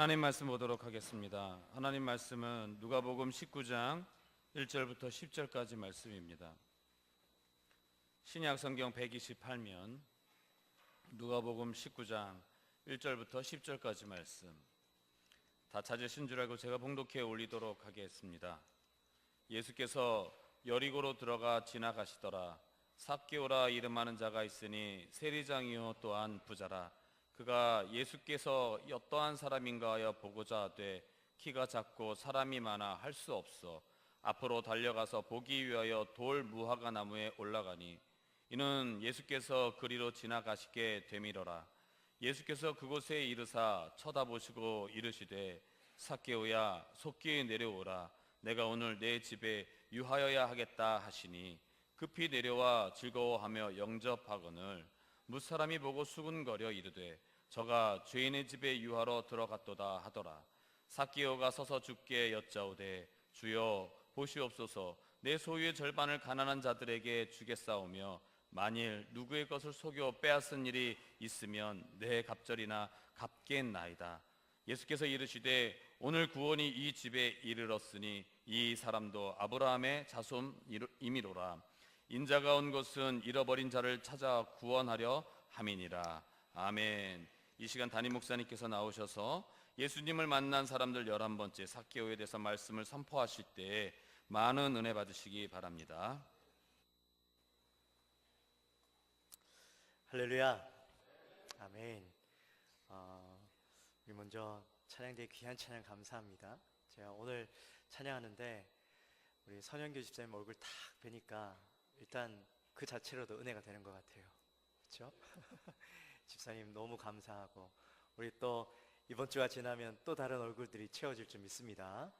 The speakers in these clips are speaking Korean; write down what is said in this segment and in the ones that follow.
하나님 말씀 보도록 하겠습니다. 하나님 말씀은 누가복음 19장 1절부터 10절까지 말씀입니다. 신약 성경 128면 누가복음 19장 1절부터 10절까지 말씀, 다 찾으신 줄 알고 제가 봉독해 올리도록 하겠습니다. 예수께서 여리고로 들어가 지나가시더라. 삭개오라 이름하는 자가 있으니 세리장이요 또한 부자라. 그가 예수께서 어떠한 사람인가 하여 보고자 하되 키가 작고 사람이 많아 할 수 없어 앞으로 달려가서 보기 위하여 돌 무화과 나무에 올라가니 이는 예수께서 그리로 지나가시게 되밀어라. 예수께서 그곳에 이르사 쳐다보시고 이르시되 삭개오야 속히 내려오라. 내가 오늘 내 집에 유하여야 하겠다 하시니 급히 내려와 즐거워하며 영접하거늘 무사람이 보고 수군거려 이르되 저가 죄인의 집에 유하러 들어갔도다 하더라. 삭개오가 서서 주께 여짜오되 주여 보시옵소서, 내 소유의 절반을 가난한 자들에게 주겠사오며 만일 누구의 것을 속여 빼앗은 일이 있으면 내 갑절이나 갚겠나이다. 예수께서 이르시되 오늘 구원이 이 집에 이르렀으니 이 사람도 아브라함의 자손이미로라. 인자가 온 것은 잃어버린 자를 찾아 구원하려 함이니라. 아멘. 이 시간 담임 목사님께서 나오셔서 예수님을 만난 사람들 11번째 삭개오에 대해서 말씀을 선포하실 때 많은 은혜 받으시기 바랍니다. 할렐루야. 아멘. 우리 먼저 찬양대의 귀한 찬양 감사합니다. 제가 오늘 찬양하는데 우리 선영교 집사님 얼굴 딱 뵈니까 일단 그 자체로도 은혜가 되는 것 같아요. 그렇죠? 집사님 너무 감사하고, 우리 또 이번 주가 지나면 또 다른 얼굴들이 채워질 줄 믿습니다.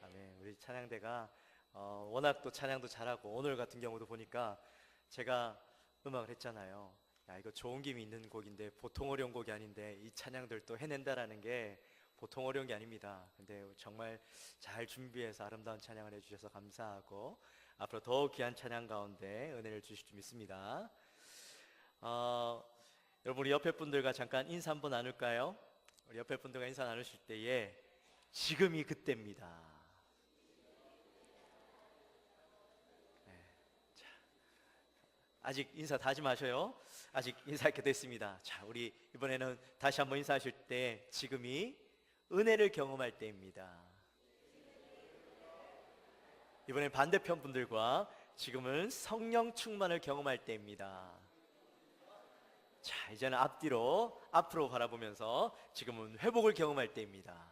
아멘. 우리 찬양대가 워낙 또 찬양도 잘하고, 오늘 같은 경우도 보니까 제가 음악을 했잖아요. 야, 이거 좋은 김이 있는 곡인데 보통 어려운 곡이 아닌데 이 찬양들 또 해낸다라는 게 보통 어려운 게 아닙니다. 근데 정말 잘 준비해서 아름다운 찬양을 해주셔서 감사하고, 앞으로 더 귀한 찬양 가운데 은혜를 주실 줄 믿습니다. 여러분, 우리 옆에 분들과 잠깐 인사 한번 나눌까요? 우리 옆에 분들과 인사 나누실 때에 지금이 그때입니다. 네. 자, 아직 인사 다 하지 마셔요. 아직 인사할 게 됐습니다. 자, 우리 이번에는 다시 한번 인사하실 때 지금이 은혜를 경험할 때입니다. 이번엔 반대편 분들과 지금은 성령 충만을 경험할 때입니다. 자, 이제는 앞으로 바라보면서 지금은 회복을 경험할 때입니다.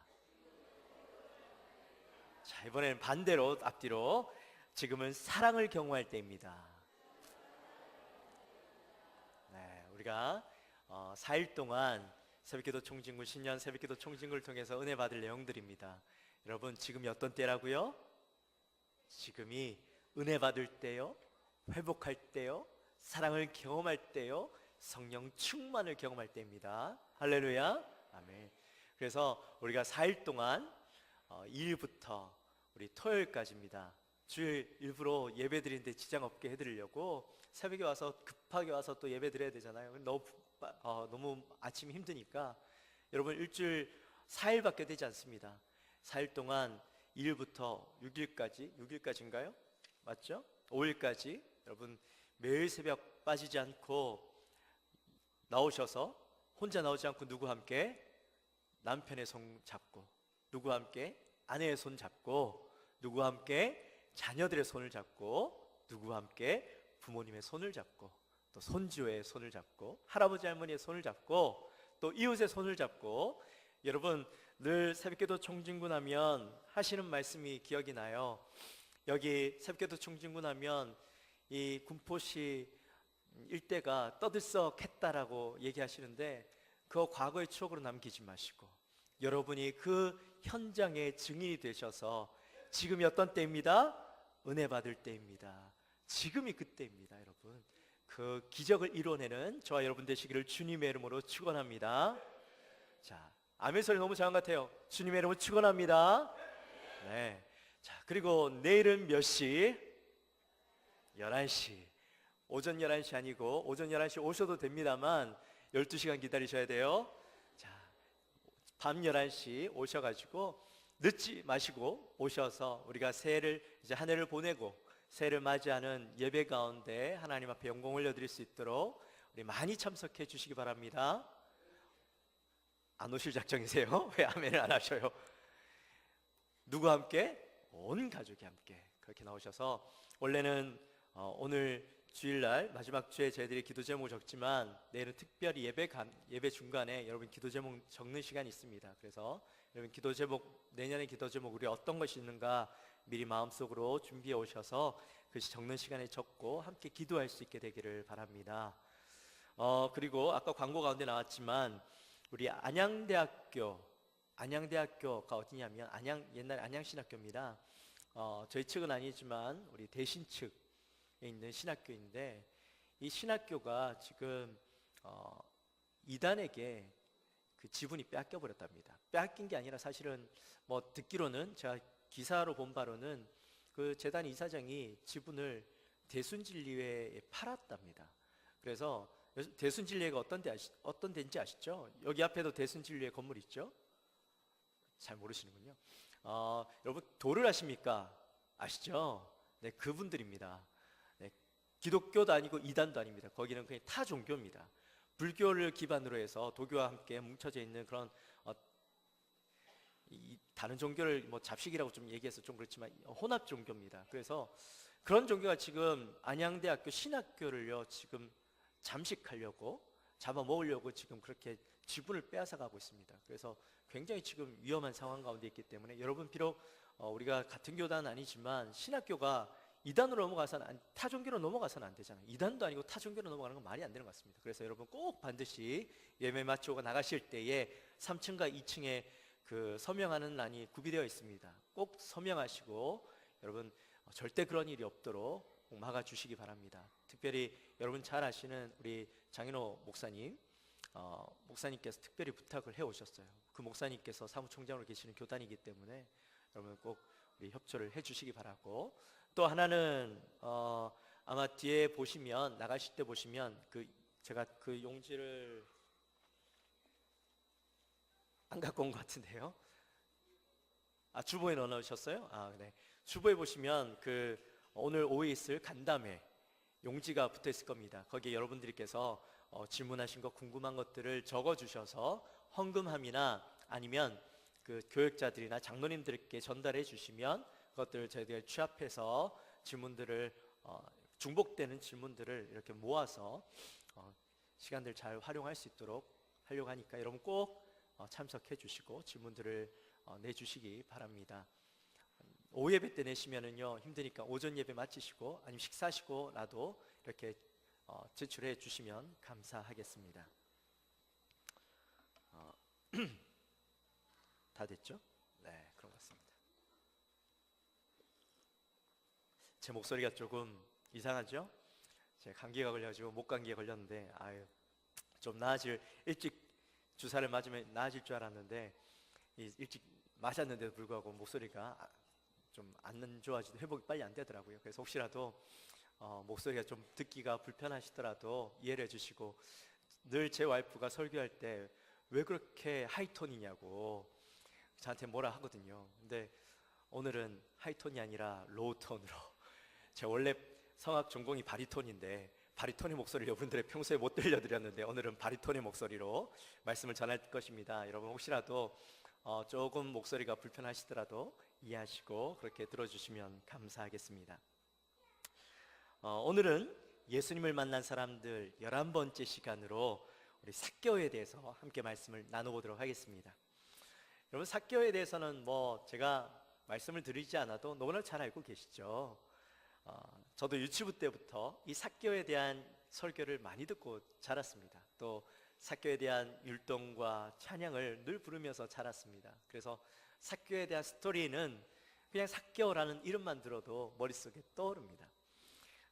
자, 이번에는 반대로 앞뒤로 지금은 사랑을 경험할 때입니다. 네, 우리가 4일 동안 새벽기도 총진구, 신년 새벽기도 총진구를 통해서 은혜 받을 내용들입니다. 여러분, 지금이 어떤 때라고요? 지금이 은혜 받을 때요, 회복할 때요, 사랑을 경험할 때요, 성령 충만을 경험할 때입니다. 할렐루야. 아멘. 그래서 우리가 4일 동안 2일부터 우리 토요일까지입니다. 주일 일부러 예배 드리는데 지장 없게 해드리려고 새벽에 와서 급하게 와서 또 예배 드려야 되잖아요. 너무 아침이 힘드니까 여러분, 일주일 4일밖에 되지 않습니다. 4일 동안 2일부터 6일까지인가요? 맞죠? 5일까지 여러분 매일 새벽 빠지지 않고 나오셔서, 혼자 나오지 않고 누구와 함께 남편의 손 잡고, 누구와 함께 아내의 손 잡고, 누구와 함께 자녀들의 손을 잡고, 누구와 함께 부모님의 손을 잡고, 또 손주의 손을 잡고, 할아버지 할머니의 손을 잡고, 또 이웃의 손을 잡고. 여러분, 늘 새벽기도 총진군 하면 하시는 말씀이 기억이 나요. 여기 새벽기도 총진군 하면 이 군포시 일대가 떠들썩했다라고 얘기하시는데, 그거 과거의 추억으로 남기지 마시고 여러분이 그 현장의 증인이 되셔서 지금이 어떤 때입니다? 은혜 받을 때입니다. 지금이 그때입니다. 여러분, 그 기적을 이뤄내는 저와 여러분 되시기를 주님의 이름으로 축원합니다. 자, 아멘 소리 너무 잘한 것 같아요. 주님의 이름으로 축원합니다. 네. 자, 그리고 내일은 몇 시? 11시. 오전 11시 아니고 오전 11시 오셔도 됩니다만 12시간 기다리셔야 돼요. 자, 밤 11시 오셔가지고 늦지 마시고 오셔서 우리가 새해를 이제 한 해를 보내고 새해를 맞이하는 예배 가운데 하나님 앞에 영광 올려드릴 수 있도록 우리 많이 참석해 주시기 바랍니다. 안 오실 작정이세요? 왜 아멘을 안 하셔요? 누구와 함께? 온 가족이 함께 그렇게 나오셔서 원래는 오늘 주일날 마지막 주에 저희들이 기도 제목을 적지만 내일은 특별히 예배 중간에 여러분 기도 제목 적는 시간이 있습니다. 그래서 여러분 기도 제목 내년의 기도 제목 우리 어떤 것이 있는가 미리 마음속으로 준비해 오셔서 글씨 적는 시간에 적고 함께 기도할 수 있게 되기를 바랍니다. 그리고 아까 광고 가운데 나왔지만 우리 안양대학교가 어디냐면 옛날 안양신학교입니다. 저희 측은 아니지만 우리 대신 측에 있는 신학교인데 이 신학교가 지금 이단에게 그 지분이 빼앗겨 버렸답니다. 빼앗긴 게 아니라 사실은 뭐 듣기로는 제가 기사로 본 바로는 그 재단 이사장이 지분을 대순진리회에 팔았답니다. 그래서 대순진리회가 어떤 데인지 아시죠? 여기 앞에도 대순진리회 건물 있죠? 잘 모르시는군요. 여러분 도를 아십니까? 아시죠? 네, 그분들입니다. 네, 기독교도 아니고 이단도 아닙니다. 거기는 그냥 타 종교입니다. 불교를 기반으로 해서 도교와 함께 뭉쳐져 있는 그런 다른 종교를 뭐 잡식이라고 좀 얘기해서 좀 그렇지만 혼합 종교입니다. 그래서 그런 종교가 지금 안양대학교 신학교를요 지금 잠식하려고 잡아먹으려고 지금 그렇게 지분을 빼앗아 가고 있습니다. 그래서 굉장히 지금 위험한 상황 가운데 있기 때문에 여러분 비록 우리가 같은 교단은 아니지만 신학교가 이단으로 넘어가서는 타종교로 넘어가서는 안 되잖아요. 이단도 아니고 타종교로 넘어가는 건 말이 안 되는 것 같습니다. 그래서 여러분 꼭 반드시 예배 마치고 나가실 때에 3층과 2층에 그 서명하는 란이 구비되어 있습니다. 꼭 서명하시고 여러분 절대 그런 일이 없도록 꼭 막아주시기 바랍니다. 특별히 여러분 잘 아시는 우리 장인호 목사님 목사님께서 특별히 부탁을 해오셨어요. 그 목사님께서 사무총장으로 계시는 교단이기 때문에 여러분 꼭 우리 협조를 해주시기 바라고 또 하나는 아마 뒤에 보시면 나가실 때 보시면 제가 그 용지를 안 갖고 온 것 같은데요. 주보에 넣어놓으셨어요? 네. 주보에 보시면 오늘 오후에 있을 간담회 용지가 붙어 있을 겁니다. 거기에 여러분들께서 질문하신 거 궁금한 것들을 적어주셔서 헌금함이나 아니면 그 교역자들이나 장로님들께 전달해 주시면 그것들을 저희들이 취합해서 질문들을 중복되는 질문들을 이렇게 모아서 시간들 잘 활용할 수 있도록 하려고 하니까 여러분 꼭 참석해 주시고 질문들을 내주시기 바랍니다. 오후 예배 때 내시면은요 힘드니까 오전 예배 마치시고 아니면 식사하시고 나도 이렇게 제출해 주시면 감사하겠습니다. 다 됐죠? 네, 그런 것 같습니다. 제 목소리가 조금 이상하죠? 제가 감기가 걸려가지고 목감기에 걸렸는데 좀 일찍 주사를 맞으면 나아질 줄 알았는데 일찍 맞았는데도 불구하고 목소리가 좀 안 좋아지고 회복이 빨리 안 되더라고요. 그래서 혹시라도 목소리가 좀 듣기가 불편하시더라도 이해를 해주시고 늘 제 와이프가 설교할 때 왜 그렇게 하이톤이냐고 저한테 뭐라 하거든요. 근데 오늘은 하이톤이 아니라 로우톤으로 제가 원래 성악 전공이 바리톤인데 바리톤의 목소리를 여러분들의 평소에 못 들려드렸는데 오늘은 바리톤의 목소리로 말씀을 전할 것입니다. 여러분 혹시라도 조금 목소리가 불편하시더라도 이해하시고 그렇게 들어주시면 감사하겠습니다. 오늘은 예수님을 만난 사람들 11번째 시간으로 우리 삭개오에 대해서 함께 말씀을 나눠보도록 하겠습니다. 여러분 삭개오에 대해서는 뭐 제가 말씀을 드리지 않아도 너무나 잘 알고 계시죠. 저도 유치부 때부터 이 삭개오에 대한 설교를 많이 듣고 자랐습니다. 또 삭개오에 대한 율동과 찬양을 늘 부르면서 자랐습니다. 그래서 삭개오에 대한 스토리는 그냥 삭개오라는 이름만 들어도 머릿속에 떠오릅니다.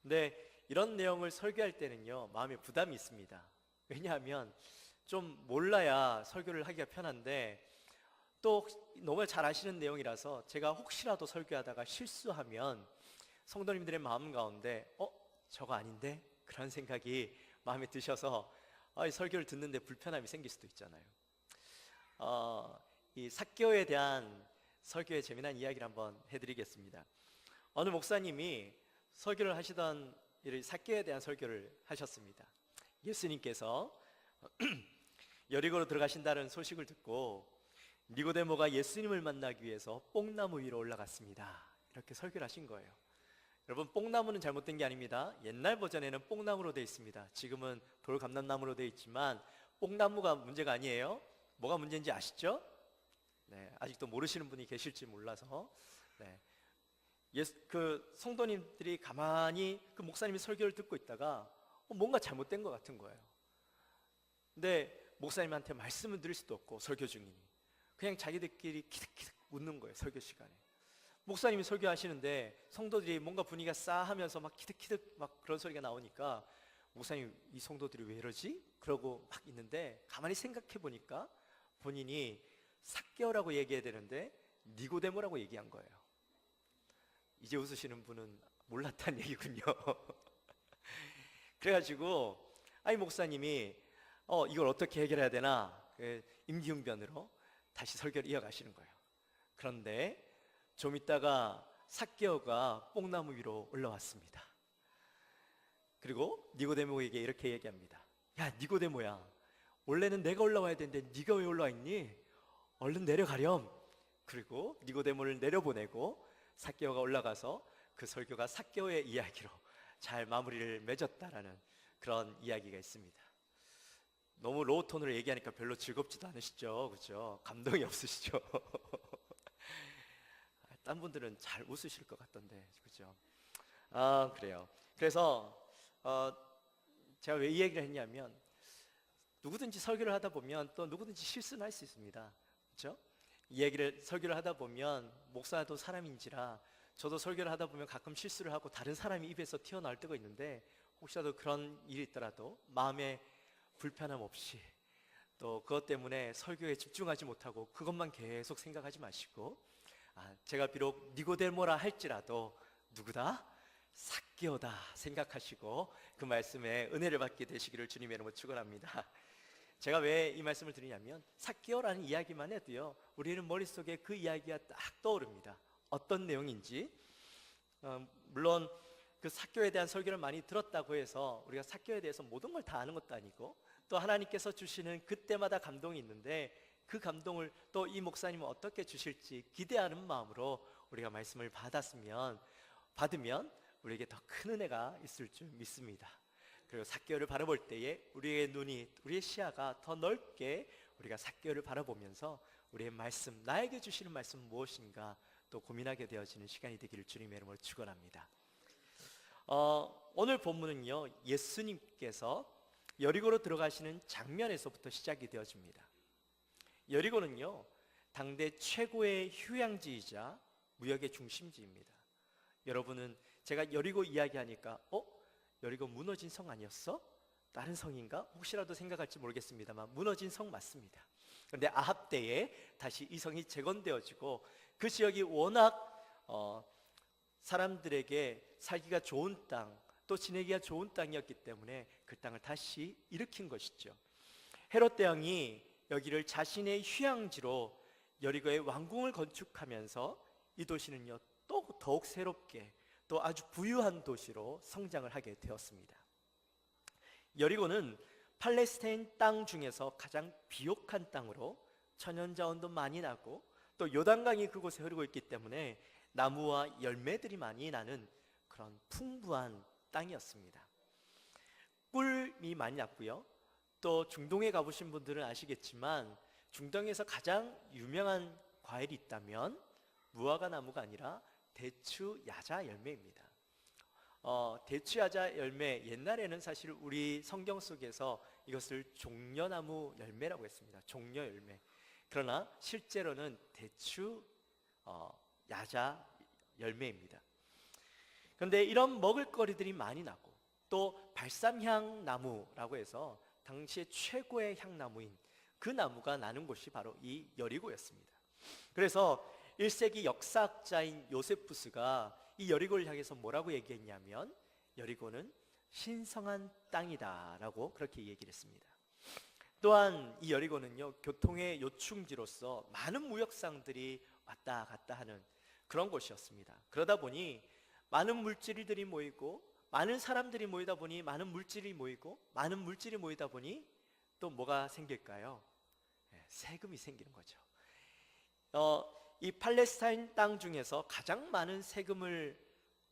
근데 이런 내용을 설교할 때는요 마음에 부담이 있습니다. 왜냐하면 좀 몰라야 설교를 하기가 편한데 또 너무 잘 아시는 내용이라서 제가 혹시라도 설교하다가 실수하면 성도님들의 마음 가운데 저거 아닌데? 그런 생각이 마음에 드셔서 이 설교를 듣는데 불편함이 생길 수도 있잖아요. 이 삭개오에 대한 설교의 재미난 이야기를 한번 해드리겠습니다. 어느 목사님이 설교를 하시던 이 삭개오에 대한 설교를 하셨습니다. 예수님께서 여리고로 들어가신다는 소식을 듣고 니고데모가 예수님을 만나기 위해서 뽕나무 위로 올라갔습니다. 이렇게 설교를 하신 거예요. 여러분, 뽕나무는 잘못된 게 아닙니다. 옛날 버전에는 뽕나무로 되어 있습니다. 지금은 돌감람나무로 되어 있지만 뽕나무가 문제가 아니에요. 뭐가 문제인지 아시죠? 네, 아직도 모르시는 분이 계실지 몰라서. 네. 그 성도님들이 가만히 그 목사님의 설교를 듣고 있다가 뭔가 잘못된 것 같은 거예요. 근데 목사님한테 말씀을 드릴 수도 없고, 설교 중이니 그냥 자기들끼리 키득키득 웃는 거예요. 설교 시간에 목사님이 설교하시는데 성도들이 뭔가 분위기가 싸하면서 막 키득키득 막 그런 소리가 나오니까 목사님, 이 성도들이 왜 이러지? 그러고 막 있는데 가만히 생각해 보니까 본인이 삭개오라고 얘기해야 되는데 니고데모라고 얘기한 거예요. 이제 웃으시는 분은 몰랐다는 얘기군요. 그래가지고 아니 목사님이 이걸 어떻게 해결해야 되나 임기응변으로 다시 설교를 이어가시는 거예요. 그런데 좀 있다가 삭개오가 뽕나무 위로 올라왔습니다. 그리고 니고데모에게 이렇게 얘기합니다. 야, 니고데모야, 원래는 내가 올라와야 되는데 네가 왜 올라와 있니? 얼른 내려가렴. 그리고 니고데모를 내려보내고 삭개오가 올라가서 그 설교가 삭개오의 이야기로 잘 마무리를 맺었다라는 그런 이야기가 있습니다. 너무 로우 톤으로 얘기하니까 별로 즐겁지도 않으시죠? 그렇죠? 감동이 없으시죠? 딴 분들은 잘 웃으실 것 같던데, 그렇죠? 그래요. 그래서 제가 왜 이 얘기를 했냐면, 누구든지 설교를 하다 보면 또 누구든지 실수는 할 수 있습니다. 그렇죠? 이 얘기를 설교를 하다 보면 목사도 사람인지라 저도 설교를 하다 보면 가끔 실수를 하고 다른 사람이 입에서 튀어나올 때가 있는데, 혹시라도 그런 일이 있더라도 마음에 불편함 없이, 또 그것 때문에 설교에 집중하지 못하고 그것만 계속 생각하지 마시고, 제가 비록 니고데모라 할지라도 누구다? 삭개오다 생각하시고 그 말씀에 은혜를 받게 되시기를 주님의 이름으로 축원합니다. 제가 왜 이 말씀을 드리냐면, 삭개오라는 이야기만 해도요, 우리는 머릿속에 그 이야기가 딱 떠오릅니다. 어떤 내용인지. 물론 그 삭개오에 대한 설교를 많이 들었다고 해서 우리가 삭개오에 대해서 모든 걸 다 아는 것도 아니고, 또 하나님께서 주시는 그때마다 감동이 있는데 그 감동을 또 이 목사님은 어떻게 주실지 기대하는 마음으로 우리가 말씀을 받으면 우리에게 더 큰 은혜가 있을 줄 믿습니다. 그리고 삭개오를 바라볼 때에 우리의 눈이, 우리의 시야가 더 넓게 우리가 삭개오를 바라보면서 우리의 말씀, 나에게 주시는 말씀 무엇인가 또 고민하게 되어지는 시간이 되기를 주님의 이름으로 축원합니다. 오늘 본문은요, 예수님께서 여리고로 들어가시는 장면에서부터 시작이 되어집니다. 여리고는요, 당대 최고의 휴양지이자 무역의 중심지입니다. 여러분은 제가 여리고 이야기하니까 여리고 무너진 성 아니었어? 다른 성인가? 혹시라도 생각할지 모르겠습니다만 무너진 성 맞습니다. 그런데 아합 때에 다시 이 성이 재건되어지고 그 지역이 워낙 사람들에게 살기가 좋은 땅, 또 지내기가 좋은 땅이었기 때문에 그 땅을 다시 일으킨 것이죠. 헤롯 대왕이 여기를 자신의 휴양지로 여리고의 왕궁을 건축하면서 이 도시는요, 또 더욱 새롭게 또 아주 부유한 도시로 성장을 하게 되었습니다. 여리고는 팔레스타인 땅 중에서 가장 비옥한 땅으로 천연자원도 많이 나고 또 요단강이 그곳에 흐르고 있기 때문에 나무와 열매들이 많이 나는 그런 풍부한 땅이었습니다. 꿀이 많이 났고요. 또 중동에 가보신 분들은 아시겠지만 중동에서 가장 유명한 과일이 있다면 무화과 나무가 아니라 대추 야자 열매입니다. 대추 야자 열매, 옛날에는 사실 우리 성경 속에서 이것을 종려나무 열매라고 했습니다. 종려 열매. 그러나 실제로는 대추 야자 열매입니다. 그런데 이런 먹을거리들이 많이 나고 또 발삼향 나무라고 해서 당시에 최고의 향나무인 그 나무가 나는 곳이 바로 이 여리고였습니다. 그래서 1세기 역사학자인 요세푸스가 이 여리고를 향해서 뭐라고 얘기했냐면, 여리고는 신성한 땅이다 라고 그렇게 얘기를 했습니다. 또한 이 여리고는요, 교통의 요충지로서 많은 무역상들이 왔다 갔다 하는 그런 곳이었습니다. 그러다 보니 많은 물질들이 모이고, 많은 사람들이 모이다 보니 많은 물질이 모이고, 많은 물질이 모이다 보니 또 뭐가 생길까요? 세금이 생기는 거죠. 이 팔레스타인 땅 중에서 가장 많은 세금을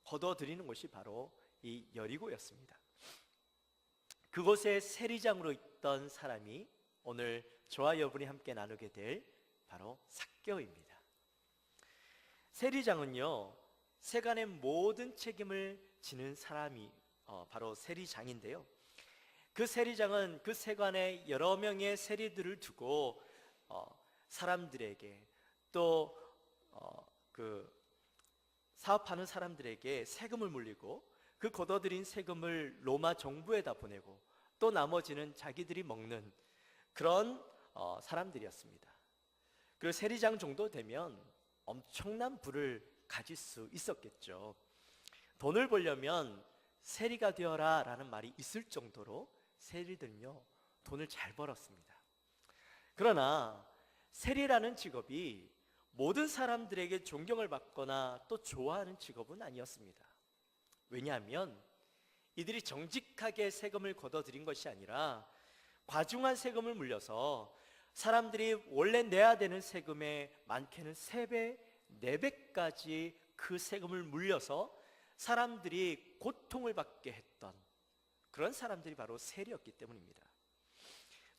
거둬들이는 곳이 바로 이 여리고였습니다. 그곳에 세리장으로 있던 사람이 오늘 저와 여러분이 함께 나누게 될 바로 삭개오입니다. 세리장은요, 세간의 모든 책임을 지는 사람이 바로 세리장인데요, 그 세리장은 그 세관에 여러 명의 세리들을 두고 사람들에게 또 그 사업하는 사람들에게 세금을 물리고, 그 걷어들인 세금을 로마 정부에다 보내고, 또 나머지는 자기들이 먹는 그런 사람들이었습니다. 그리고 세리장 정도 되면 엄청난 부를 가질 수 있었겠죠. 돈을 벌려면 세리가 되어라 라는 말이 있을 정도로 세리들은요, 돈을 잘 벌었습니다. 그러나 세리라는 직업이 모든 사람들에게 존경을 받거나 또 좋아하는 직업은 아니었습니다. 왜냐하면 이들이 정직하게 세금을 걷어들인 것이 아니라 과중한 세금을 물려서 사람들이 원래 내야 되는 세금의 많게는 3배, 4배까지 그 세금을 물려서 사람들이 고통을 받게 했던 그런 사람들이 바로 세리였기 때문입니다.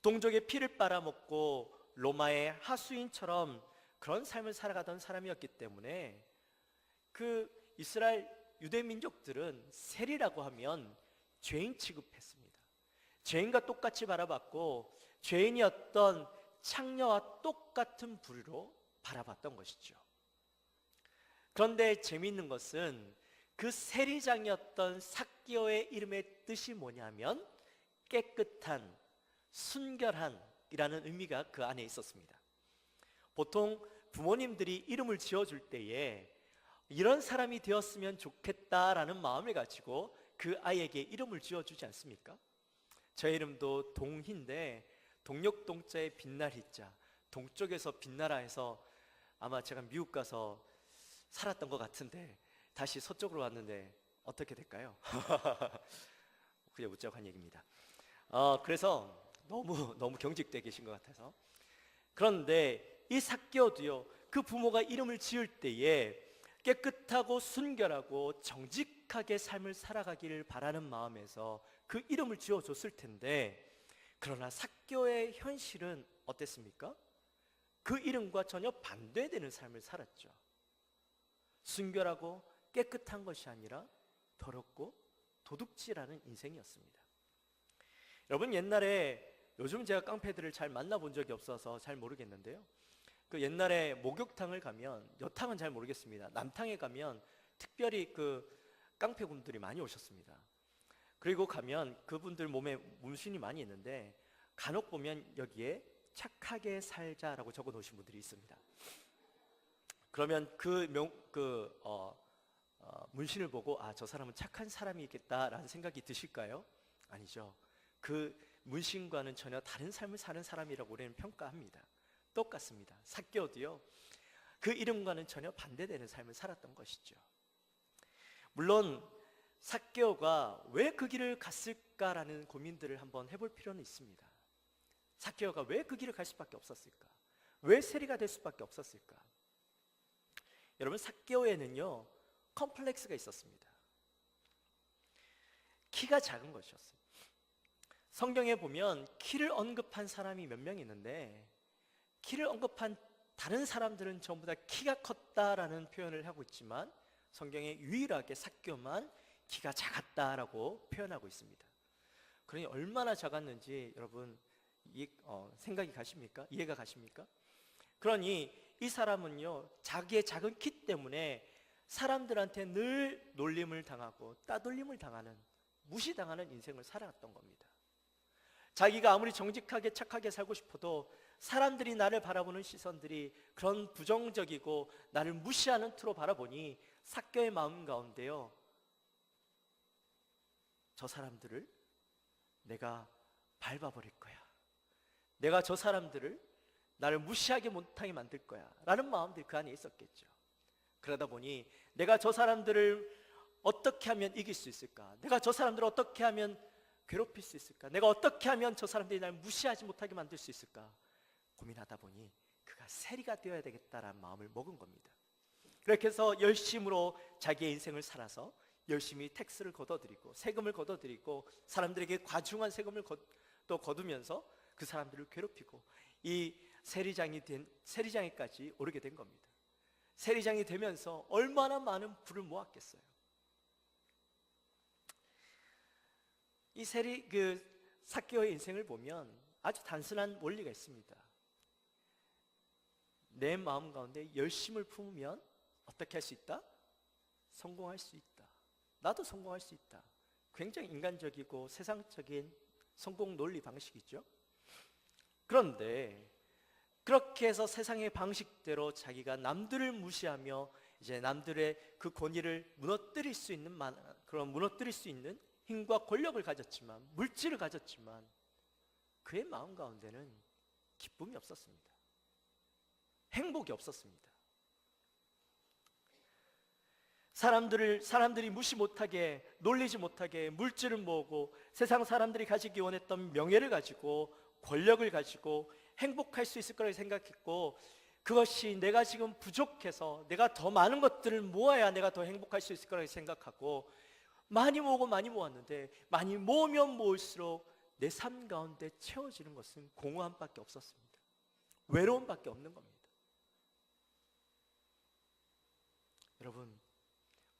동족의 피를 빨아먹고 로마의 하수인처럼 그런 삶을 살아가던 사람이었기 때문에 그 이스라엘 유대 민족들은 세리라고 하면 죄인 취급했습니다. 죄인과 똑같이 바라봤고, 죄인이었던 창녀와 똑같은 부류로 바라봤던 것이죠. 그런데 재미있는 것은 그 세리장이었던 삭개오의 이름의 뜻이 뭐냐면 깨끗한, 순결한 이라는 의미가 그 안에 있었습니다. 보통 부모님들이 이름을 지어줄 때에 이런 사람이 되었으면 좋겠다라는 마음을 가지고 그 아이에게 이름을 지어주지 않습니까? 저 이름도 동희인데 동력동자에 빛나리자, 동쪽에서 빛나라 해서 아마 제가 미국 가서 살았던 것 같은데 다시 서쪽으로 왔는데 어떻게 될까요? 그냥 웃자고 한 얘기입니다. 그래서 너무 경직되어 계신 것 같아서. 그런데 이 삭개오도요, 그 부모가 이름을 지을 때에 깨끗하고 순결하고 정직하게 삶을 살아가기를 바라는 마음에서 그 이름을 지어줬을 텐데, 그러나 삭개오의 현실은 어땠습니까? 그 이름과 전혀 반대되는 삶을 살았죠. 순결하고 깨끗한 것이 아니라 더럽고 도둑질하는 인생이었습니다. 여러분, 옛날에, 요즘 제가 깡패들을 잘 만나본 적이 없어서 잘 모르겠는데요, 그 옛날에 목욕탕을 가면, 여탕은 잘 모르겠습니다, 남탕에 가면 특별히 그 깡패분들이 많이 오셨습니다. 그리고 가면 그분들 몸에 문신이 많이 있는데 간혹 보면 여기에 착하게 살자라고 적어 놓으신 분들이 있습니다. 그러면 문신을 보고 저 사람은 착한 사람이겠다라는 생각이 드실까요? 아니죠. 그 문신과는 전혀 다른 삶을 사는 사람이라고 우리는 평가합니다. 똑같습니다. 삭개오도요, 그 이름과는 전혀 반대되는 삶을 살았던 것이죠. 물론 삭개오가 왜 그 길을 갔을까라는 고민들을 한번 해볼 필요는 있습니다. 삭개오가 왜 그 길을 갈 수밖에 없었을까? 왜 세리가 될 수밖에 없었을까? 여러분, 삭개오에는요 컴플렉스가 있었습니다. 키가 작은 것이었어요. 성경에 보면 키를 언급한 사람이 몇 명 있는데, 키를 언급한 다른 사람들은 전부 다 키가 컸다라는 표현을 하고 있지만 성경에 유일하게 삭개오만 키가 작았다라고 표현하고 있습니다. 그러니 얼마나 작았는지 여러분 생각이 가십니까? 이해가 가십니까? 그러니 이 사람은요, 자기의 작은 키 때문에 사람들한테 늘 놀림을 당하고 따돌림을 당하는, 무시당하는 인생을 살아갔던 겁니다. 자기가 아무리 정직하게 착하게 살고 싶어도 사람들이 나를 바라보는 시선들이 그런 부정적이고 나를 무시하는 투로 바라보니 삭개오의 마음 가운데요, 저 사람들을 내가 밟아버릴 거야, 내가 저 사람들을 나를 무시하게 못하게 만들 거야 라는 마음들이 그 안에 있었겠죠. 그러다 보니 내가 저 사람들을 어떻게 하면 이길 수 있을까? 내가 저 사람들을 어떻게 하면 괴롭힐 수 있을까? 내가 어떻게 하면 저 사람들이 날 무시하지 못하게 만들 수 있을까? 고민하다 보니 그가 세리가 되어야 되겠다라는 마음을 먹은 겁니다. 그렇게 해서 열심으로 자기의 인생을 살아서 열심히 텍스를 걷어들이고 세금을 걷어들이고 사람들에게 과중한 세금을 또 거두면서 그 사람들을 괴롭히고 이 세리장에까지 오르게 된 겁니다. 세리장이 되면서 얼마나 많은 부를 모았겠어요. 이 삭개오의 인생을 보면 아주 단순한 원리가 있습니다. 내 마음 가운데 열심을 품으면 어떻게 할 수 있다? 성공할 수 있다. 나도 성공할 수 있다. 굉장히 인간적이고 세상적인 성공 논리 방식이죠. 그런데 그렇게 해서 세상의 방식대로 자기가 남들을 무시하며 이제 남들의 그 권위를 무너뜨릴 수 있는 힘과 권력을 가졌지만, 물질을 가졌지만 그의 마음 가운데는 기쁨이 없었습니다. 행복이 없었습니다. 사람들이 무시 못하게, 놀리지 못하게 물질을 모으고 세상 사람들이 가지기 원했던 명예를 가지고 권력을 가지고 행복할 수 있을 거라고 생각했고, 그것이 내가 지금 부족해서 내가 더 많은 것들을 모아야 내가 더 행복할 수 있을 거라고 생각하고 많이 모으고 많이 모았는데, 많이 모으면 모을수록 내 삶 가운데 채워지는 것은 공허함밖에 없었습니다. 외로움밖에 없는 겁니다. 여러분,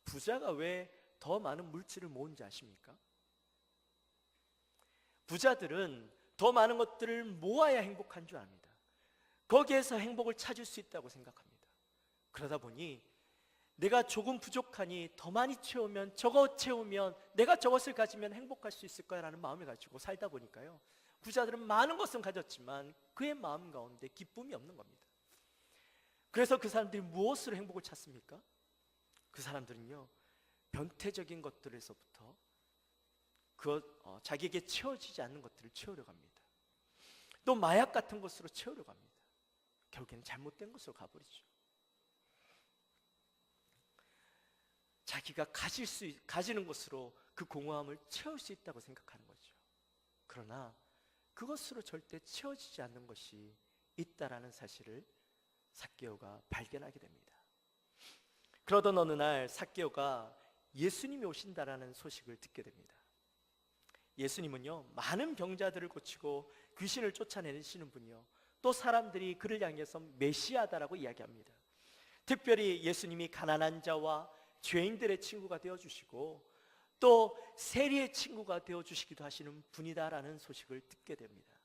부자가 왜 더 많은 물질을 모은지 아십니까? 부자들은 더 많은 것들을 모아야 행복한 줄 압니다. 거기에서 행복을 찾을 수 있다고 생각합니다. 그러다 보니 내가 조금 부족하니 더 많이 채우면, 내가 저것을 가지면 행복할 수 있을 거라는 마음을 가지고 살다 보니까요, 부자들은 많은 것은 가졌지만 그의 마음 가운데 기쁨이 없는 겁니다. 그래서 그 사람들이 무엇으로 행복을 찾습니까? 그 사람들은요, 변태적인 것들에서부터 자기에게 채워지지 않는 것들을 채우려고 합니다. 또 마약 같은 것으로 채우려고 합니다. 결국에는 잘못된 것으로 가버리죠. 자기가 가지는 것으로 그 공허함을 채울 수 있다고 생각하는 거죠. 그러나 그것으로 절대 채워지지 않는 것이 있다라는 사실을 삭개오가 발견하게 됩니다. 그러던 어느 날 삭개오가 예수님이 오신다라는 소식을 듣게 됩니다. 예수님은요, 많은 병자들을 고치고 귀신을 쫓아내시는 분이요, 또 사람들이 그를 향해서 메시아다라고 이야기합니다. 특별히 예수님이 가난한 자와 죄인들의 친구가 되어주시고 또 세리의 친구가 되어주시기도 하시는 분이다라는 소식을 듣게 됩니다.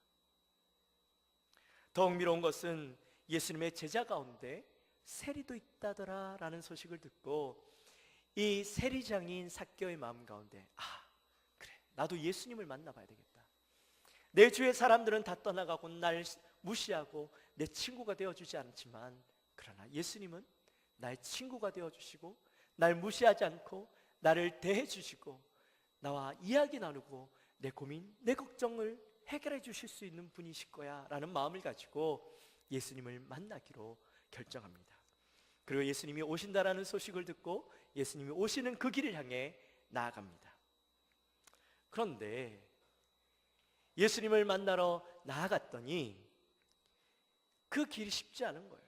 더 흥미로운 것은 예수님의 제자 가운데 세리도 있다더라 라는 소식을 듣고 이 세리장인 삭개오의 마음 가운데, 그래, 나도 예수님을 만나봐야 되겠다. 내 주위의 사람들은 다 떠나가고 날 무시하고 내 친구가 되어주지 않지만, 그러나 예수님은 나의 친구가 되어주시고 날 무시하지 않고 나를 대해주시고 나와 이야기 나누고 내 고민, 내 걱정을 해결해 주실 수 있는 분이실 거야 라는 마음을 가지고 예수님을 만나기로 결정합니다. 그리고 예수님이 오신다라는 소식을 듣고 예수님이 오시는 그 길을 향해 나아갑니다. 그런데 예수님을 만나러 나아갔더니 그 길이 쉽지 않은 거예요.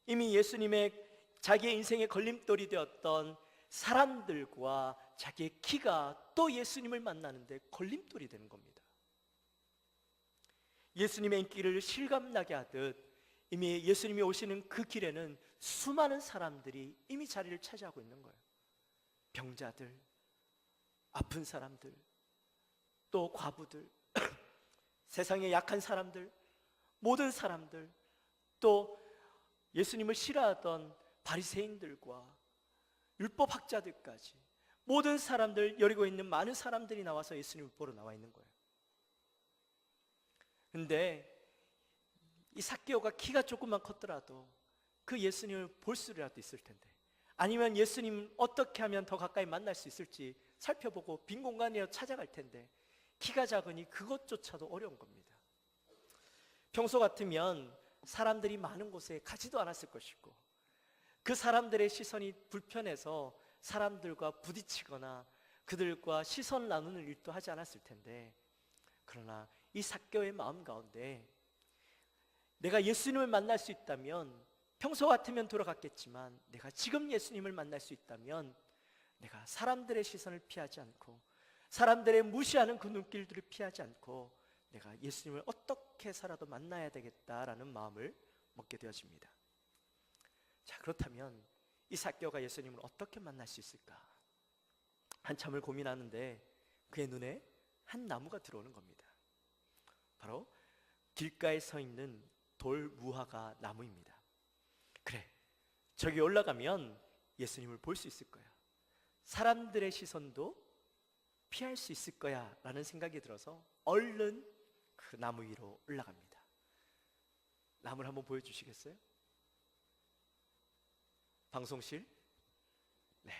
이미 예수님의 자기의 인생의 걸림돌이 되었던 사람들과 자기의 키가 또 예수님을 만나는데 걸림돌이 되는 겁니다. 예수님의 인기를 실감나게 하듯 이미 예수님이 오시는 그 길에는 수많은 사람들이 이미 자리를 차지하고 있는 거예요. 병자들, 아픈 사람들, 또 과부들, 세상에 약한 사람들, 모든 사람들, 또 예수님을 싫어하던 바리새인들과 율법학자들까지 모든 사람들, 여리고에 있는 많은 사람들이 나와서 예수님을 보러 나와 있는 거예요. 근데 이 삭개오가 키가 조금만 컸더라도 그 예수님을 볼 수라도 있을 텐데, 아니면 예수님 어떻게 하면 더 가까이 만날 수 있을지 살펴보고 빈 공간에 찾아갈 텐데 키가 작으니 그것조차도 어려운 겁니다. 평소 같으면 사람들이 많은 곳에 가지도 않았을 것이고 그 사람들의 시선이 불편해서 사람들과 부딪히거나 그들과 시선 나누는 일도 하지 않았을 텐데, 그러나 이 삭개오의 마음 가운데 내가 예수님을 만날 수 있다면, 평소 같으면 돌아갔겠지만 내가 지금 예수님을 만날 수 있다면 내가 사람들의 시선을 피하지 않고 사람들의 무시하는 그 눈길들을 피하지 않고 내가 예수님을 어떻게 해서라도 만나야 되겠다라는 마음을 먹게 되어집니다. 자, 그렇다면 이 삭개오가 예수님을 어떻게 만날 수 있을까? 한참을 고민하는데 그의 눈에 한 나무가 들어오는 겁니다. 바로 길가에 서 있는 돌 무화과 나무입니다. 그래, 저기 올라가면 예수님을 볼 수 있을 거야. 사람들의 시선도 피할 수 있을 거야 라는 생각이 들어서 얼른 그 나무 위로 올라갑니다. 나무를 한번 보여주시겠어요? 방송실? 네,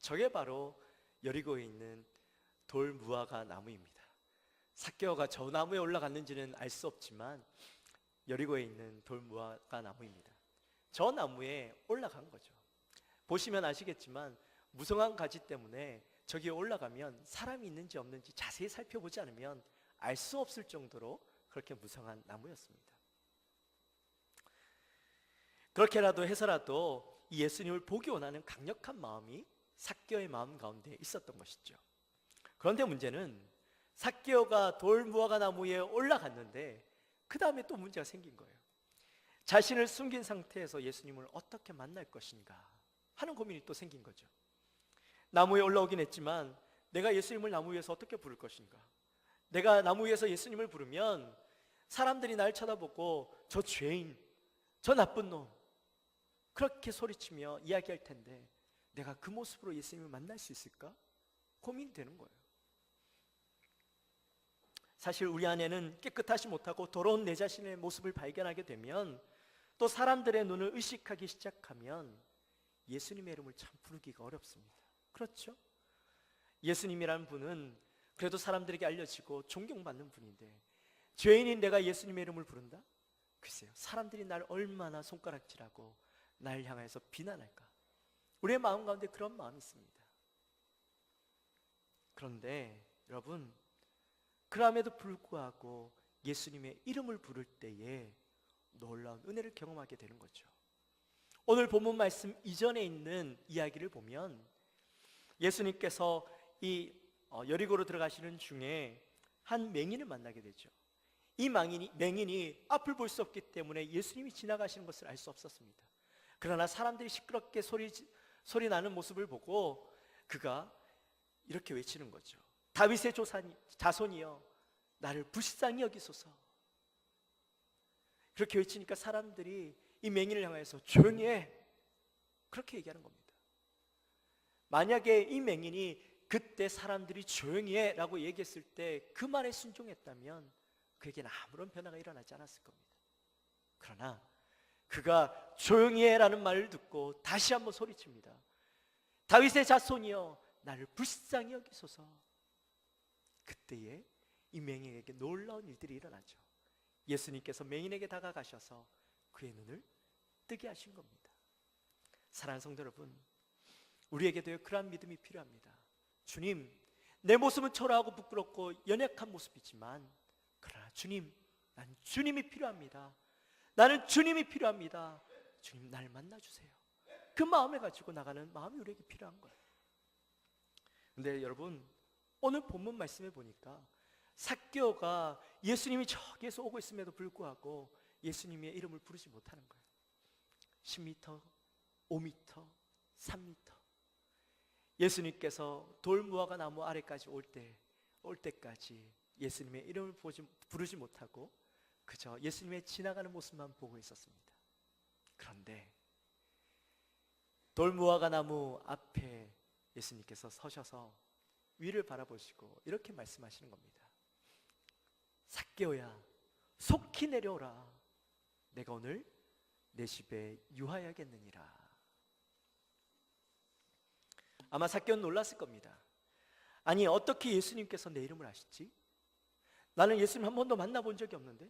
저게 바로 여리고에 있는 돌 무화과 나무입니다. 삭개오가 저 나무에 올라갔는지는 알 수 없지만 여리고에 있는 돌 무화과 나무입니다. 저 나무에 올라간 거죠. 보시면 아시겠지만 무성한 가지 때문에 저기에 올라가면 사람이 있는지 없는지 자세히 살펴보지 않으면 알 수 없을 정도로 그렇게 무성한 나무였습니다. 그렇게라도 해서라도 이 예수님을 보기 원하는 강력한 마음이 삭개오의 마음 가운데 있었던 것이죠. 그런데 문제는 삭개오가 돌 무화과 나무에 올라갔는데 그 다음에 또 문제가 생긴 거예요. 자신을 숨긴 상태에서 예수님을 어떻게 만날 것인가 하는 고민이 또 생긴 거죠. 나무에 올라오긴 했지만 내가 예수님을 나무 위에서 어떻게 부를 것인가? 내가 나무 위에서 예수님을 부르면 사람들이 날 쳐다보고 저 죄인, 저 나쁜 놈 그렇게 소리치며 이야기할 텐데 내가 그 모습으로 예수님을 만날 수 있을까? 고민이 되는 거예요. 사실 우리 안에는 깨끗하지 못하고 더러운 내 자신의 모습을 발견하게 되면, 또 사람들의 눈을 의식하기 시작하면 예수님의 이름을 참 부르기가 어렵습니다. 그렇죠? 예수님이라는 분은 그래도 사람들에게 알려지고 존경받는 분인데 죄인인 내가 예수님의 이름을 부른다? 글쎄요, 사람들이 날 얼마나 손가락질하고 날 향해서 비난할까? 우리의 마음 가운데 그런 마음이 있습니다. 그런데 여러분, 그럼에도 불구하고 예수님의 이름을 부를 때에 놀라운 은혜를 경험하게 되는 거죠. 오늘 본문 말씀 이전에 있는 이야기를 보면 예수님께서 이 여리고로 들어가시는 중에 한 맹인을 만나게 되죠. 이 맹인이 앞을 볼 수 없기 때문에 예수님이 지나가시는 것을 알 수 없었습니다. 그러나 사람들이 시끄럽게 소리 나는 모습을 보고 그가 이렇게 외치는 거죠. 다윗의 자손이여 나를 불쌍히 여기소서. 그렇게 외치니까 사람들이 이 맹인을 향해서 조용히 해, 그렇게 얘기하는 겁니다. 만약에 이 맹인이 그때 사람들이 조용히 해 라고 얘기했을 때 그 말에 순종했다면 그에게는 아무런 변화가 일어나지 않았을 겁니다. 그러나 그가 조용히 해라는 말을 듣고 다시 한번 소리칩니다. 다윗의 자손이여 나를 불쌍히 여기소서. 그때에 이 맹인에게 놀라운 일들이 일어나죠. 예수님께서 맹인에게 다가가셔서 그의 눈을 뜨게 하신 겁니다. 사랑하는 성도 여러분, 우리에게도 그러한 믿음이 필요합니다. 주님, 내 모습은 초라하고 부끄럽고 연약한 모습이지만 그러나 주님, 난 주님이 필요합니다. 나는 주님이 필요합니다. 주님, 날 만나주세요. 그 마음을 가지고 나가는 마음이 우리에게 필요한 거예요. 근데 여러분, 오늘 본문 말씀에 보니까 삭개오가 예수님이 저기에서 오고 있음에도 불구하고 예수님의 이름을 부르지 못하는 거예요. 10m, 5m, 3m. 예수님께서 돌무화과 나무 아래까지 올 때까지 예수님의 이름을 부르지 못하고 그저 예수님의 지나가는 모습만 보고 있었습니다. 그런데 돌무화과 나무 앞에 예수님께서 서셔서 위를 바라보시고 이렇게 말씀하시는 겁니다. 삭개오야, 속히 내려오라. 내가 오늘 내 집에 유하여야겠느니라. 아마 삭개오는 놀랐을 겁니다. 아니, 어떻게 예수님께서 내 이름을 아시지? 나는 예수님 한 번도 만나본 적이 없는데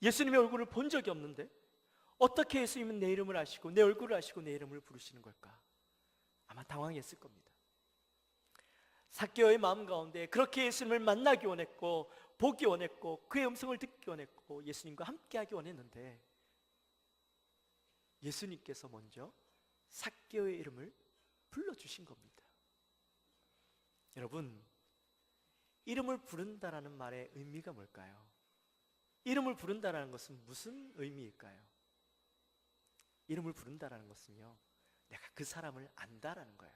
예수님의 얼굴을 본 적이 없는데 어떻게 예수님은 내 이름을 아시고 내 얼굴을 아시고 내 이름을 부르시는 걸까? 아마 당황했을 겁니다. 삭개오의 마음 가운데 그렇게 예수님을 만나기 원했고 보기 원했고 그의 음성을 듣기 원했고 예수님과 함께하기 원했는데 예수님께서 먼저 삭개오의 이름을 불러주신 겁니다. 여러분, 이름을 부른다라는 말의 의미가 뭘까요? 이름을 부른다라는 것은 무슨 의미일까요? 이름을 부른다라는 것은요, 내가 그 사람을 안다라는 거예요.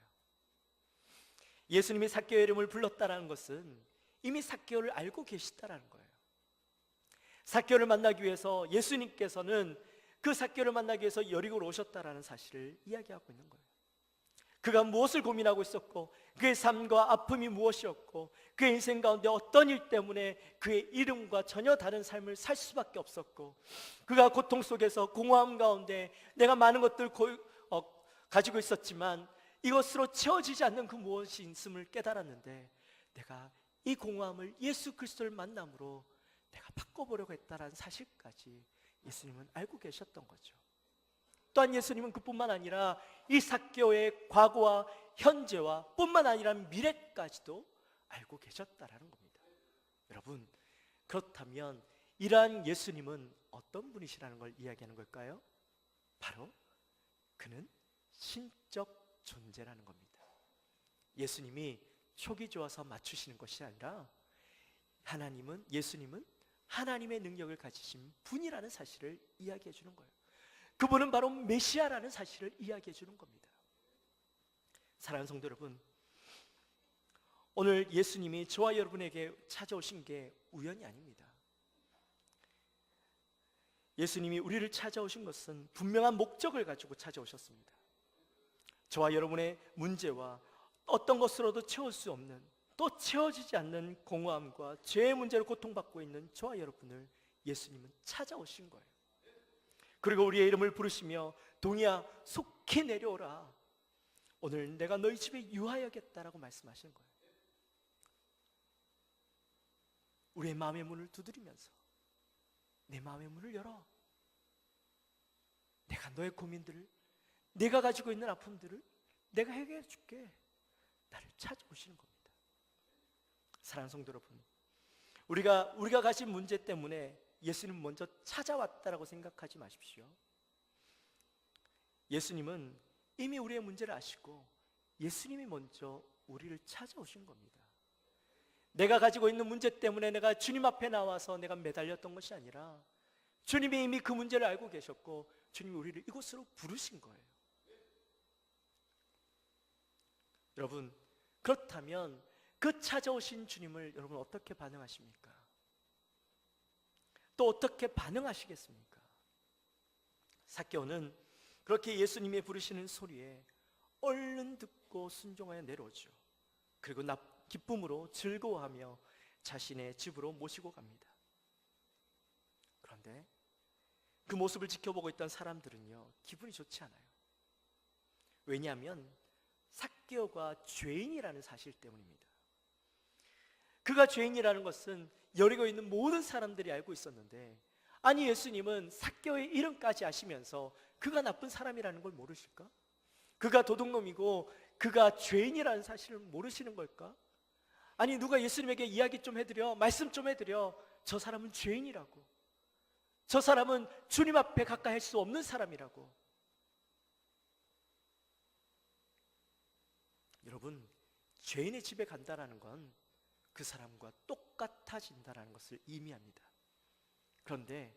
예수님이 삭개오의 이름을 불렀다라는 것은 이미 삭개오를 알고 계시다라는 거예요. 삭개오를 만나기 위해서 예수님께서는 그 삭개오를 만나기 위해서 여리고로 오셨다라는 사실을 이야기하고 있는 거예요. 그가 무엇을 고민하고 있었고 그의 삶과 아픔이 무엇이었고 그의 인생 가운데 어떤 일 때문에 그의 이름과 전혀 다른 삶을 살 수밖에 없었고 그가 고통 속에서 공허함 가운데 내가 많은 것들 가지고 있었지만 이것으로 채워지지 않는 그 무엇이 있음을 깨달았는데 내가 이 공허함을 예수 그리스도를 만남으로 내가 바꿔보려고 했다라는 사실까지 예수님은 알고 계셨던 거죠. 또한 예수님은 그뿐만 아니라 이 삭개오의 과거와 현재와 뿐만 아니라 미래까지도 알고 계셨다라는 겁니다. 여러분, 그렇다면 이러한 예수님은 어떤 분이시라는 걸 이야기하는 걸까요? 바로 그는 신적 존재라는 겁니다. 예수님이 촉이 좋아서 맞추시는 것이 아니라 예수님은 하나님의 능력을 가지신 분이라는 사실을 이야기해 주는 거예요. 그분은 바로 메시아라는 사실을 이야기해 주는 겁니다. 사랑하는 성도 여러분, 오늘 예수님이 저와 여러분에게 찾아오신 게 우연이 아닙니다. 예수님이 우리를 찾아오신 것은 분명한 목적을 가지고 찾아오셨습니다. 저와 여러분의 문제와 어떤 것으로도 채울 수 없는, 또 채워지지 않는 공허함과 죄의 문제로 고통받고 있는 저와 여러분을 예수님은 찾아오신 거예요. 그리고 우리의 이름을 부르시며 동이야 속히 내려오라, 오늘 내가 너희 집에 유하여겠다라고 말씀하시는 거예요. 우리의 마음의 문을 두드리면서 내 마음의 문을 열어, 내가 너의 고민들을, 내가 가지고 있는 아픔들을 내가 해결해 줄게, 나를 찾아오시는 겁니다. 사랑하는 성도 여러분, 우리가 가진 문제 때문에 예수님 먼저 찾아왔다라고 생각하지 마십시오. 예수님은 이미 우리의 문제를 아시고 예수님이 먼저 우리를 찾아오신 겁니다. 내가 가지고 있는 문제 때문에 내가 주님 앞에 나와서 내가 매달렸던 것이 아니라 주님이 이미 그 문제를 알고 계셨고 주님이 우리를 이곳으로 부르신 거예요. 여러분, 그렇다면 그 찾아오신 주님을 여러분 어떻게 반응하십니까? 또 어떻게 반응하시겠습니까? 삭개오는 그렇게 예수님이 부르시는 소리에 얼른 듣고 순종하여 내려오죠. 그리고 기쁨으로 즐거워하며 자신의 집으로 모시고 갑니다. 그런데 그 모습을 지켜보고 있던 사람들은요, 기분이 좋지 않아요. 왜냐하면 삭개오가 죄인이라는 사실 때문입니다. 그가 죄인이라는 것은 여리고에 있는 모든 사람들이 알고 있었는데, 아니 예수님은 삭개오의 이름까지 아시면서 그가 나쁜 사람이라는 걸 모르실까? 그가 도둑놈이고 그가 죄인이라는 사실을 모르시는 걸까? 아니 누가 예수님에게 이야기 좀 해드려, 말씀 좀 해드려, 저 사람은 죄인이라고, 저 사람은 주님 앞에 가까이 할 수 없는 사람이라고. 여러분, 죄인의 집에 간다라는 건 그 사람과 똑같아진다라는 것을 의미합니다. 그런데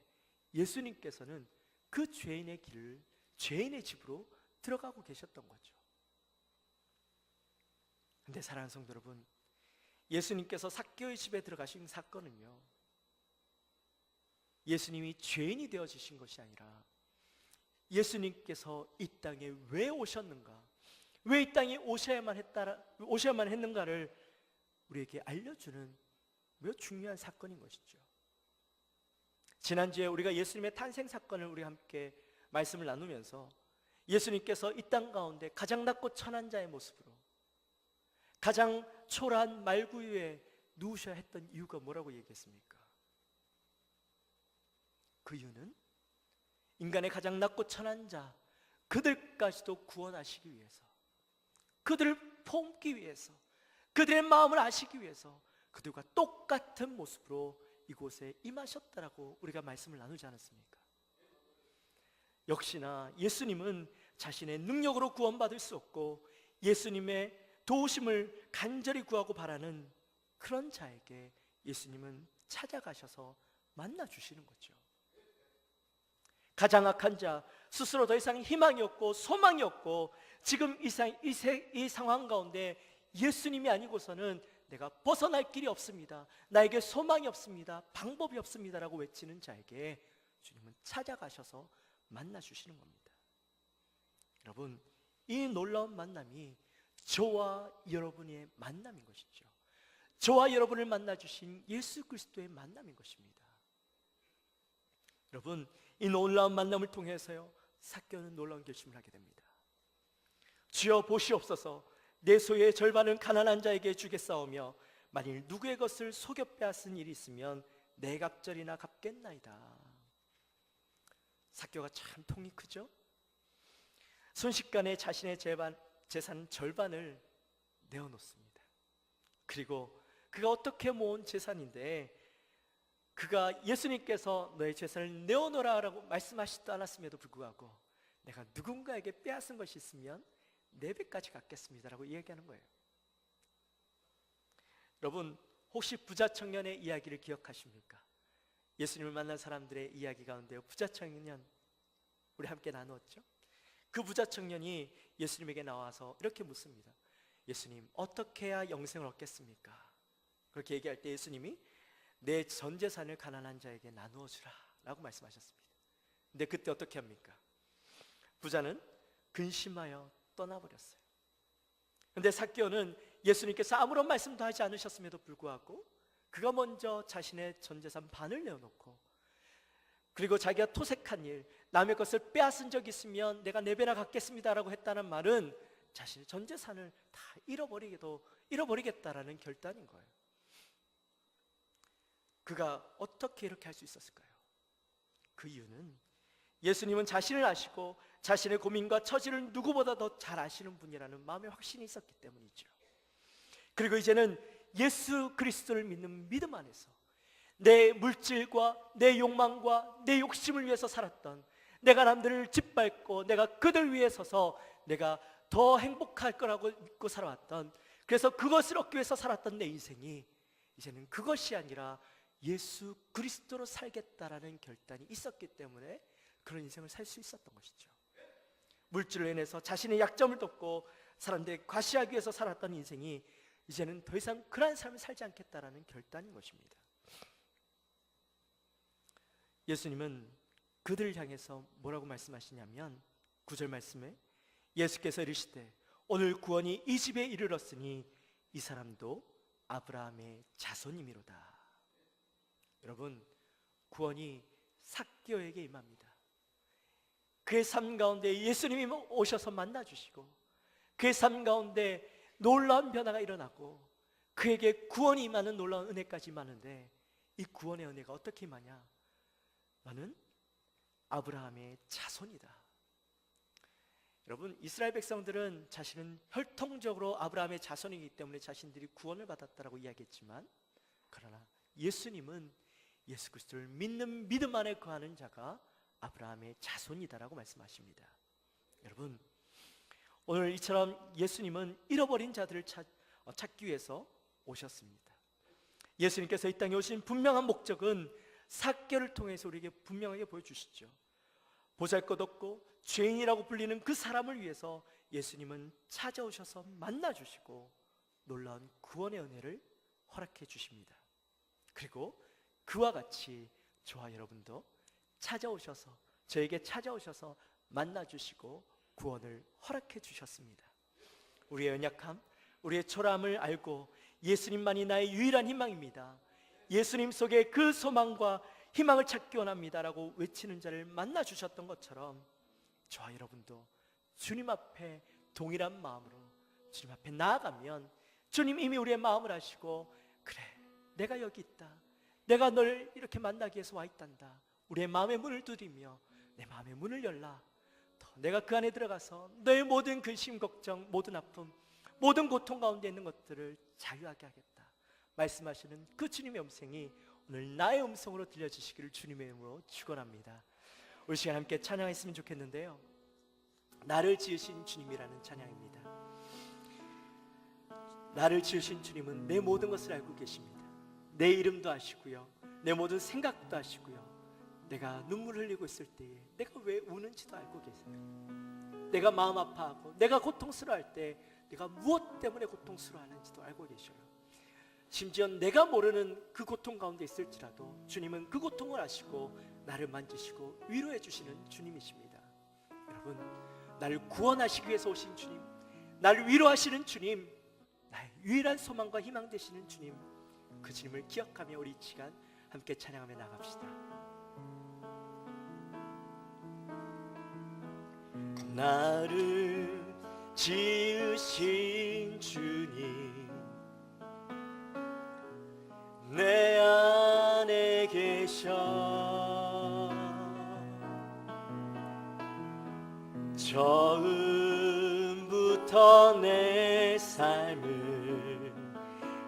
예수님께서는 그 죄인의 길을, 죄인의 집으로 들어가고 계셨던 거죠. 근데 사랑하는 성도 여러분, 예수님께서 삭개오의 집에 들어가신 사건은요, 예수님이 죄인이 되어지신 것이 아니라 예수님께서 이 땅에 왜 오셨는가, 왜 이 땅에 오셔야만 했는가를 우리에게 알려주는 매우 중요한 사건인 것이죠. 지난주에 우리가 예수님의 탄생 사건을 우리 함께 말씀을 나누면서 예수님께서 이 땅 가운데 가장 낮고 천한 자의 모습으로 가장 초라한 말구 위에 누우셔야 했던 이유가 뭐라고 얘기했습니까? 그 이유는 인간의 가장 낮고 천한 자 그들까지도 구원하시기 위해서, 그들을 품기 위해서, 그들의 마음을 아시기 위해서 그들과 똑같은 모습으로 이곳에 임하셨다라고 우리가 말씀을 나누지 않았습니까? 역시나 예수님은 자신의 능력으로 구원받을 수 없고 예수님의 도우심을 간절히 구하고 바라는 그런 자에게 예수님은 찾아가셔서 만나주시는 거죠. 가장 악한 자, 스스로 더 이상 희망이 없고 소망이 없고 지금 이 상황 가운데 예수님이 아니고서는 내가 벗어날 길이 없습니다, 나에게 소망이 없습니다, 방법이 없습니다라고 외치는 자에게 주님은 찾아가셔서 만나주시는 겁니다. 여러분, 이 놀라운 만남이 저와 여러분의 만남인 것이죠. 저와 여러분을 만나주신 예수 그리스도의 만남인 것입니다. 여러분, 이 놀라운 만남을 통해서요, 삭개오는 놀라운 결심을 하게 됩니다. 주여 보시옵소서, 내 소유의 절반은 가난한 자에게 주겠사오며 만일 누구의 것을 속여 빼앗은 일이 있으면 내 갑절이나 갚겠나이다. 삭개오가 참 통이 크죠? 순식간에 자신의 재산 절반을 내어놓습니다. 그리고 그가 어떻게 모은 재산인데, 그가 예수님께서 너의 재산을 내어놓으라고 말씀하시지 않았음에도 불구하고 내가 누군가에게 빼앗은 것이 있으면 4배까지 갚겠습니다라고 이야기하는 거예요. 여러분, 혹시 부자 청년의 이야기를 기억하십니까? 예수님을 만난 사람들의 이야기 가운데 부자 청년 우리 함께 나누었죠? 그 부자 청년이 예수님에게 나와서 이렇게 묻습니다. 예수님, 어떻게 해야 영생을 얻겠습니까? 그렇게 얘기할 때 예수님이 내 전 재산을 가난한 자에게 나누어 주라 라고 말씀하셨습니다. 근데 그때 어떻게 합니까? 부자는 근심하여 떠나버렸어요. 근데 삭개오는 예수님께서 아무런 말씀도 하지 않으셨음에도 불구하고 그가 먼저 자신의 전 재산 반을 내어놓고, 그리고 자기가 토색한 일, 남의 것을 빼앗은 적이 있으면 내가 4배나 갚겠습니다라고 했다는 말은 자신의 전 재산을 다 잃어버리겠다라는 결단인 거예요. 그가 어떻게 이렇게 할 수 있었을까요? 그 이유는 예수님은 자신을 아시고 자신의 고민과 처지를 누구보다 더 잘 아시는 분이라는 마음의 확신이 있었기 때문이죠. 그리고 이제는 예수 그리스도를 믿는 믿음 안에서 내 물질과 내 욕망과 내 욕심을 위해서 살았던, 내가 남들을 짓밟고 내가 그들 위해 서서 내가 더 행복할 거라고 믿고 살아왔던, 그래서 그것을 얻기 위해서 살았던 내 인생이 이제는 그것이 아니라 예수 그리스도로 살겠다라는 결단이 있었기 때문에 그런 인생을 살 수 있었던 것이죠. 물질로 인해서 자신의 약점을 덮고 사람들에게 과시하기 위해서 살았던 인생이 이제는 더 이상 그러한 삶을 살지 않겠다라는 결단인 것입니다. 예수님은 그들을 향해서 뭐라고 말씀하시냐면 9절 말씀에 예수께서 이르시되 오늘 구원이 이 집에 이르렀으니 이 사람도 아브라함의 자손이미로다. 여러분, 구원이 삭개오에게 임합니다. 그의 삶 가운데 예수님이 오셔서 만나주시고 그의 삶 가운데 놀라운 변화가 일어나고 그에게 구원이 임하는 놀라운 은혜까지 임하는데, 이 구원의 은혜가 어떻게 임하냐? 너는 아브라함의 자손이다. 여러분, 이스라엘 백성들은 자신은 혈통적으로 아브라함의 자손이기 때문에 자신들이 구원을 받았다라고 이야기했지만, 그러나 예수님은 예수 그리스도를 믿는 믿음 안에 거하는 자가 아브라함의 자손이다라고 말씀하십니다. 여러분, 오늘 이처럼 예수님은 잃어버린 자들을 찾기 위해서 오셨습니다. 예수님께서 이 땅에 오신 분명한 목적은 삭개오를 통해서 우리에게 분명하게 보여주시죠. 보잘것없고 죄인이라고 불리는 그 사람을 위해서 예수님은 찾아오셔서 만나주시고 놀라운 구원의 은혜를 허락해 주십니다. 그리고 그와 같이 저와 여러분도 저에게 찾아오셔서 만나주시고 구원을 허락해 주셨습니다. 우리의 연약함, 우리의 초라함을 알고 예수님만이 나의 유일한 희망입니다, 예수님 속에 그 소망과 희망을 찾기 원합니다라고 외치는 자를 만나주셨던 것처럼 저와 여러분도 주님 앞에 동일한 마음으로 주님 앞에 나아가면 주님 이미 우리의 마음을 아시고, 그래, 내가 여기 있다, 내가 널 이렇게 만나기 위해서 와 있단다, 우리의 마음의 문을 두드리며 내 마음의 문을 열라. 더 내가 그 안에 들어가서 너의 모든 근심, 걱정, 모든 아픔, 모든 고통 가운데 있는 것들을 자유하게 하겠다 말씀하시는 그 주님의 음성이 오늘 나의 음성으로 들려주시기를 주님의 이름으로 축원합니다. 우리 시간 함께 찬양했으면 좋겠는데요, 나를 지으신 주님이라는 찬양입니다. 나를 지으신 주님은 내 모든 것을 알고 계십니다. 내 이름도 아시고요, 내 모든 생각도 아시고요, 내가 눈물 흘리고 있을 때에 내가 왜 우는지도 알고 계세요. 내가 마음 아파하고 내가 고통스러워할 때 내가 무엇 때문에 고통스러워하는지도 알고 계셔요. 심지어 내가 모르는 그 고통 가운데 있을지라도 주님은 그 고통을 아시고 나를 만지시고 위로해 주시는 주님이십니다. 여러분, 나를 구원하시기 위해서 오신 주님, 나를 위로하시는 주님, 나의 유일한 소망과 희망 되시는 주님, 그 주님을 기억하며 우리 이 시간 함께 찬양하며 나갑시다. 나를 지으신 주님, 내 안에 계셔. 처음부터 내 삶을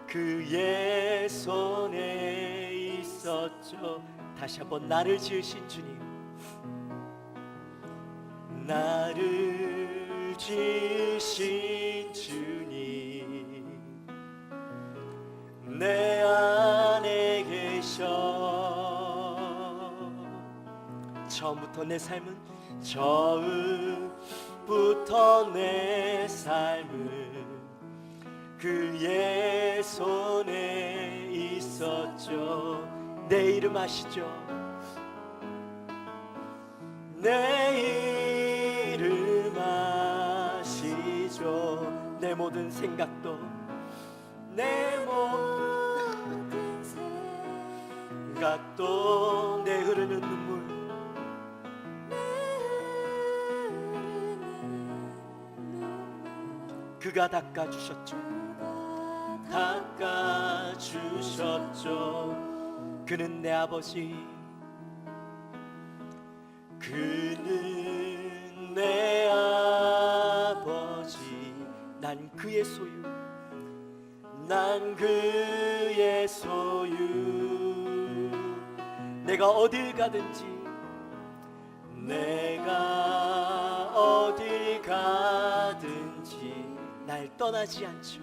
그의 손에 있었죠. 다시 한번, 나를 지으신 주님, 나를 지으신 주님, 내 안에 계셔. 처음부터 내 삶은, 처음부터 내 삶은 그의 손에 있었죠. 내 이름 아시죠? 내 이름 아시죠? 내 모든 생각도, 내 모든 생각도, 내 흐르는 눈물, 그가 닦아주셨죠. 닦아주셨죠. 그는 내 아버지, 그는 내 아버지. 난 그의 소유, 난 그의 소유. 내가 어딜 가든지, 내가 어딜 가든지 날 떠나지 않죠.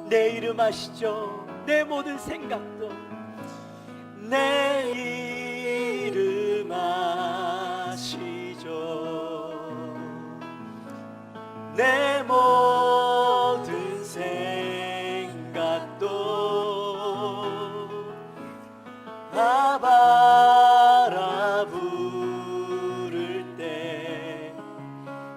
내 이름 아시죠? 내 모든 생각도, 내 이름 아시죠? 내 모든 생각도 아바라 부를 때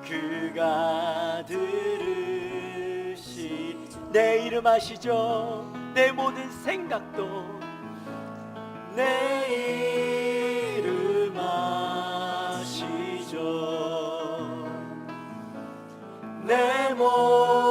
그가 들으시. 내 이름 아시죠? 내 모든 생각도, 내 이름 아시죠? 내 모든